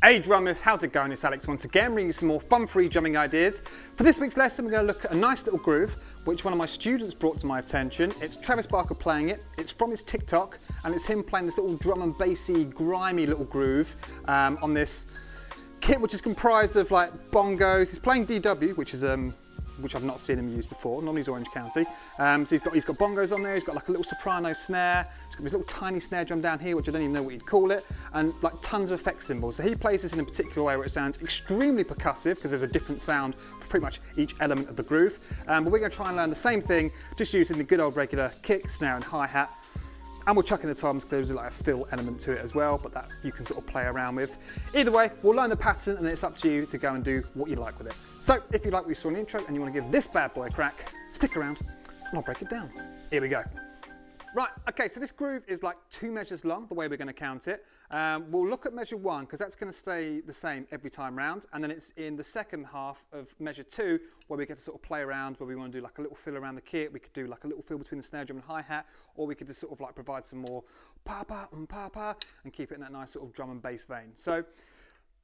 Hey drummers, how's it going? It's Alex once again, bringing you some more fun-free drumming ideas. For this week's lesson, we're going to look at a nice little groove, which one of my students brought to my attention. It's Travis Barker playing it, it's from his TikTok, and it's him playing this little drum and bassy, grimy little groove on this kit, which is comprised of like bongos. He's playing DW, which I've not seen him use before. Normally he's Orange County. So he's got bongos on there, he's got like a little soprano snare, he's got this little tiny snare drum down here, which I don't even know what you'd call it, and like tons of effect symbols. So he plays this in a particular way where it sounds extremely percussive, because there's a different sound for pretty much each element of the groove. But we're going to try and learn the same thing, just using the good old regular kick, snare and hi-hat. And we'll chuck in the toms because there's like a fill element to it as well, but that you can sort of play around with. Either way, we'll learn the pattern and then it's up to you to go and do what you like with it. So if you like what you saw in the intro and you want to give this bad boy a crack, stick around and I'll break it down. Here we go. Right, okay, so this groove is like 2 measures long, the way we're going to count it. We'll look at measure 1 because that's going to stay the same every time round, and then it's in the second half of measure 2 where we get to sort of play around, where we want to do like a little fill around the kit. We could do like a little fill between the snare drum and hi-hat, or we could just sort of like provide some more pa-pa and pa-pa and keep it in that nice sort of drum and bass vein. So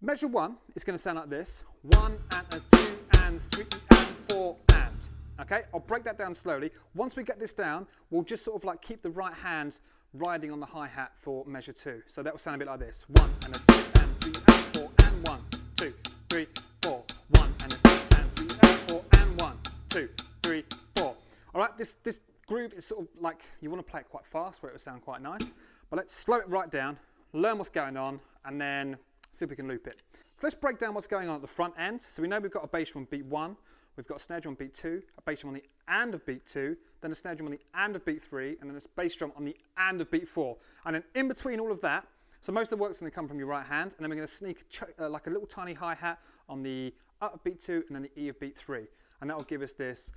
measure 1 is going to sound like this: 1 and a 2 and 3 and 4 and. Okay, I'll break that down slowly. Once we get this down, we'll just sort of like keep the right hand riding on the hi-hat for measure 2. So that will sound a bit like this: 1 and a 2 and 3 and 4 and 1, 2, 3, 4. 1 and a 2 and 3 and 4 and 1, 2, 3, 4. All right, this groove is sort of like, you want to play it quite fast where it will sound quite nice. But let's slow it right down, learn what's going on, and then see if we can loop it. So let's break down what's going on at the front end. So we know we've got a bass drum on beat 1. We've got a snare drum on beat 2, a bass drum on the and of beat 2, then a snare drum on the and of beat 3, and then a bass drum on the and of beat 4. And then in between all of that, so most of the work's going to come from your right hand, and then we're going to sneak like a little tiny hi-hat on the up of beat 2 and then the E of beat 3. And that will give us this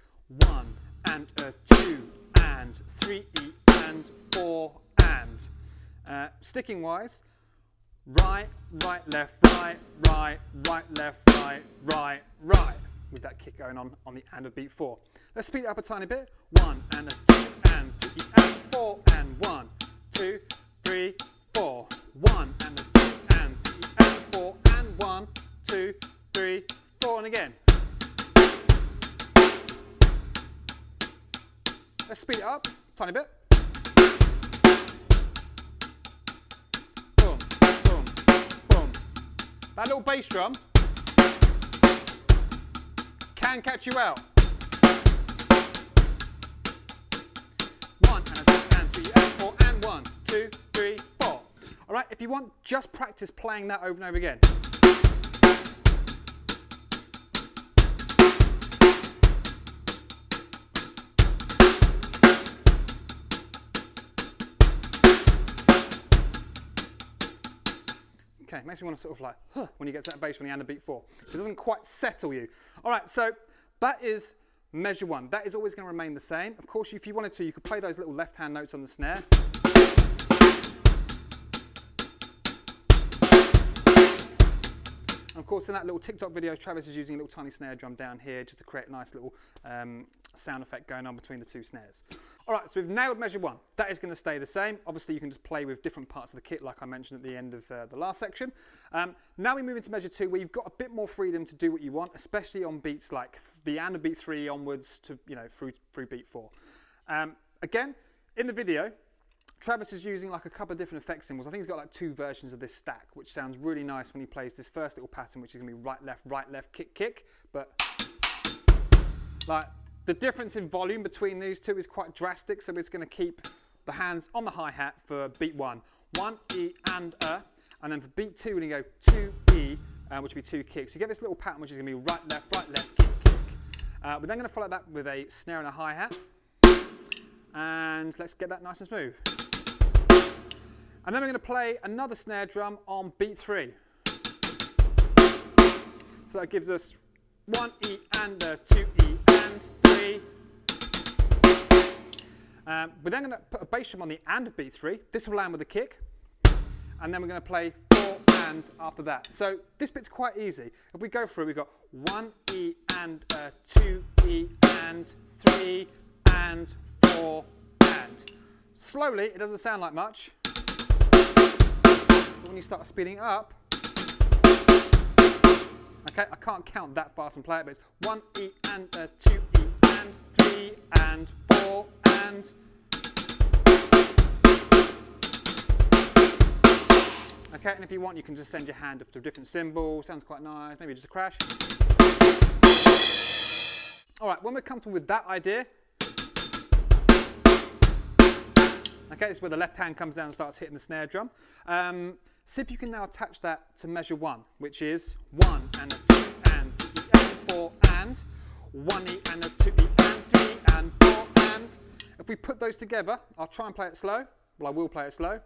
1 and a 2 and 3 E and 4 and. Sticking wise, right, right, left, right, right, right, left, right, right, right, with that kick going on the and of beat 4. Let's speed it up a tiny bit. 1 and a 2 and 3 and 4 and 1, 2, 3, 4. 1 and a 2 and 3 and 4 and 1, 2, 3, 4, and again. Let's speed it up a tiny bit. Boom, boom, boom. That little bass drum can catch you out. 1 and a 2 and 3 and 4 and 1, 2, 3, 4. All right, if you want, just practice playing that over and over again. Okay, makes me want to sort of like, when you get to that bass when you and a beat 4. It doesn't quite settle you. All right, so that is measure 1. That is always going to remain the same. Of course, if you wanted to, you could play those little left-hand notes on the snare. And of course, in that little TikTok video, Travis is using a little tiny snare drum down here just to create a nice little sound effect going on between the 2 snares. All right, so we've nailed measure 1. That is going to stay the same. Obviously, you can just play with different parts of the kit, like I mentioned at the end of the last section. Now we move into measure 2, where you've got a bit more freedom to do what you want, especially on beats like the and of beat 3 onwards to, you know, through beat 4. Again, in the video, Travis is using like a couple of different effect symbols. I think he's got like 2 versions of this stack, which sounds really nice when he plays this first little pattern, which is going to be right, left, kick, kick. But like the difference in volume between these 2 is quite drastic, so it's going to keep the hands on the hi-hat for beat 1. 1, E, and then for beat 2, when you go 2, E, which will be 2 kicks, you get this little pattern which is going to be right, left, kick, kick. We're then going to follow that with a snare and a hi-hat. And let's get that nice and smooth. And then we're going to play another snare drum on beat 3. So that gives us 1 E and a 2 E and 3. We're then going to put a bass drum on the and of beat 3. This will land with a kick. And then we're going to play 4 and after that. So this bit's quite easy. If we go through, we've got 1 E and a 2 E and 3 and 4 and. Slowly, it doesn't sound like much, but when you start speeding it up, Okay, I can't count that fast and play it, but it's 1 E and a 2 E and 3 and 4 and... Okay, and if you want, you can just send your hand off to a different symbol. Sounds quite nice, maybe just a crash. All right, when we're comfortable with that idea, okay, this is where the left hand comes down and starts hitting the snare drum. See if you can now attach that to measure 1, which is 1 and a 2 and 2 E and 4 and 1 E and a 2 E and 3 and 4 and. If we put those together, I'll try and play it slow. Well, I will play it slow.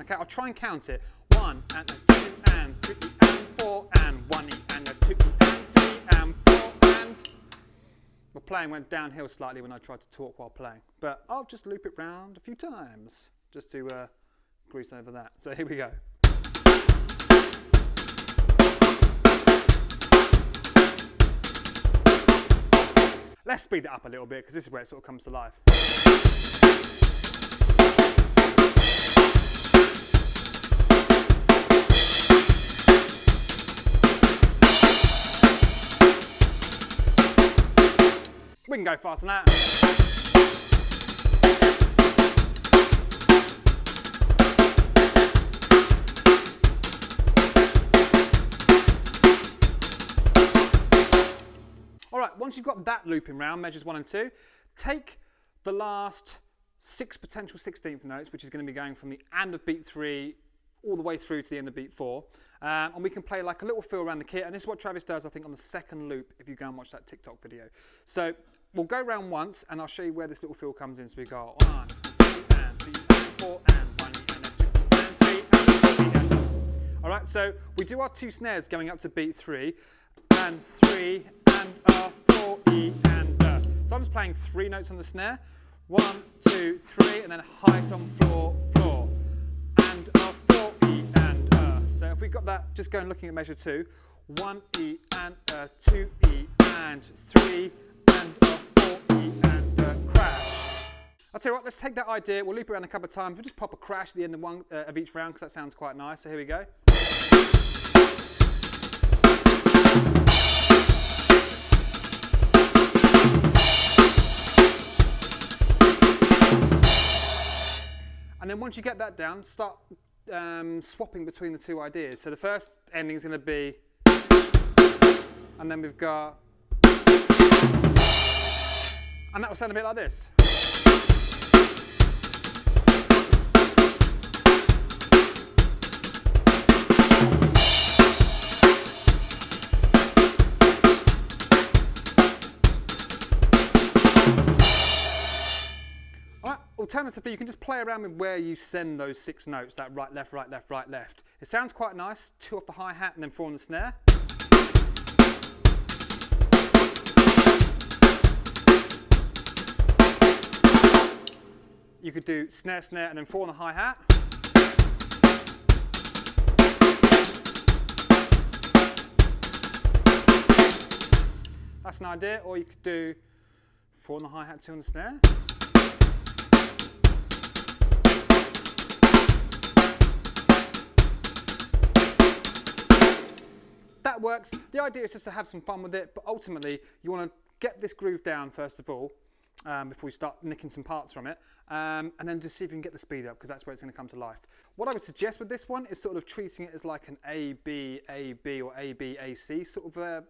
Okay, I'll try and count it. 1 and a 2 and 3 and 4 and 1 E and a 2 E and 3 and 4 and... My playing went downhill slightly when I tried to talk while playing, but I'll just loop it round a few times just to grease over that. So here we go. Let's speed it up a little bit because this is where it sort of comes to life. We can go faster than that. All right, once you've got that looping round, measures 1 and 2, take the last 6 potential 16th notes, which is going to be going from the end of beat 3 all the way through to the end of beat 4. And we can play like a little feel around the kit. And this is what Travis does, I think, on the second loop if you go and watch that TikTok video. So we'll go round once and I'll show you where this little feel comes in. So we go 1, 2 and 3 and 4 and 1 and a 2 and 3 and 4 and... All right, so we do our 2 snares going up to beat 3 and 3 and 4 E and So I'm just playing 3 notes on the snare. 1, 2, 3 and then height on floor, floor. And 4 E and So if we've got that, just go and looking at measure 2. 1 E and 2 E and 3 and 4 E and crash. I'll tell you what, let's take that idea, we'll loop it around a couple of times, we'll just pop a crash at the end of each round because that sounds quite nice. So here we go. And then once you get that down, start swapping between the 2 ideas. So the first ending is going to be, and then we've got, and that will sound a bit like this. Alternatively, you can just play around with where you send those 6 notes, that right, left, right, left, right, left. It sounds quite nice, 2 off the hi-hat and then 4 on the snare. You could do snare, snare and then 4 on the hi-hat. That's an idea, or you could do 4 on the hi-hat, 2 on the snare. That works. The idea is just to have some fun with it, but ultimately you want to get this groove down first of all, before you start nicking some parts from it, and then just see if you can get the speed up, because that's where it's going to come to life. What I would suggest with this one is sort of treating it as like an A, B, A, B, or A, B, A, C sort of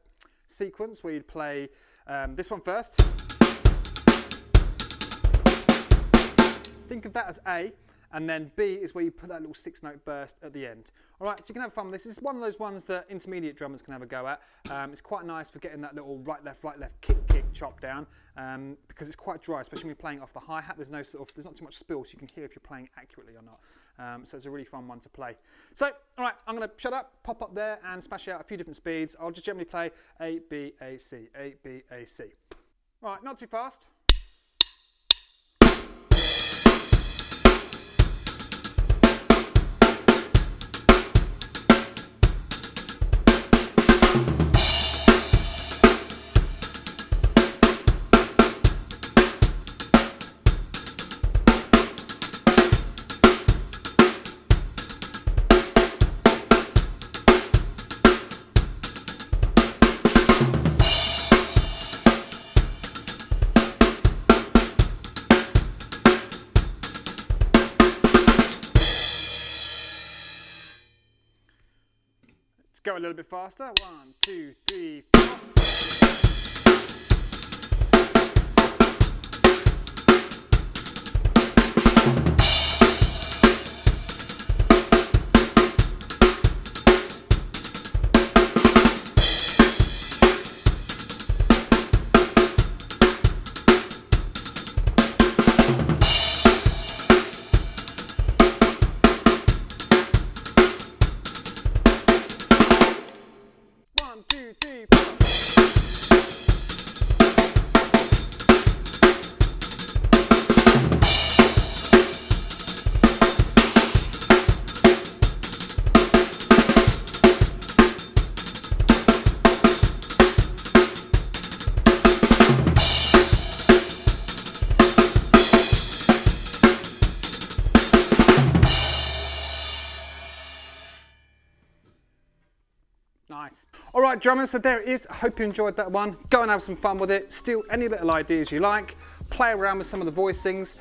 sequence, where you'd play this one first. Think of that as A, and then B is where you put that little 6-note burst at the end. All right, so you can have fun with this. This is one of those ones that intermediate drummers can have a go at. It's quite nice for getting that little right, left, kick, chop down, because it's quite dry, especially when you're playing off the hi-hat. There's not too much spill, so you can hear if you're playing accurately or not. So it's a really fun one to play. So, all right, I'm going to shut up, pop up there, and smash out a few different speeds. I'll just generally play A, B, A, C, A, B, A, C. All right, not too fast. little bit faster. 1, 2, 3, 4. Nice. All right, drummers, so there it is. I hope you enjoyed that one. Go and have some fun with it. Steal any little ideas you like. Play around with some of the voicings.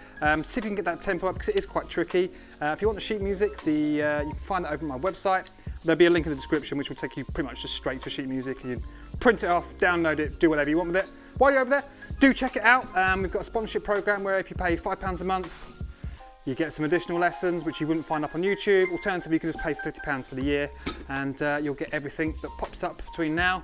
See if you can get that tempo up because it is quite tricky. If you want the sheet music, you can find that over on my website. There'll be a link in the description which will take you pretty much just straight to sheet music. And you print it off, download it, do whatever you want with it. While you're over there, do check it out. We've got a sponsorship program where if you pay £5 a month, you get some additional lessons which you wouldn't find up on YouTube. Alternatively, you can just pay £50 for the year and you'll get everything that pops up between now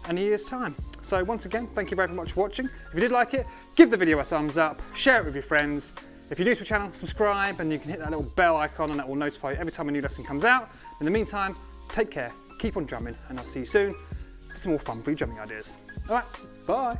and a year's time. So once again, thank you very much for watching. If you did like it, give the video a thumbs up, share it with your friends. If you're new to the channel, subscribe and you can hit that little bell icon and that will notify you every time a new lesson comes out. In the meantime, take care, keep on drumming and I'll see you soon for some more fun free drumming ideas. All right, bye.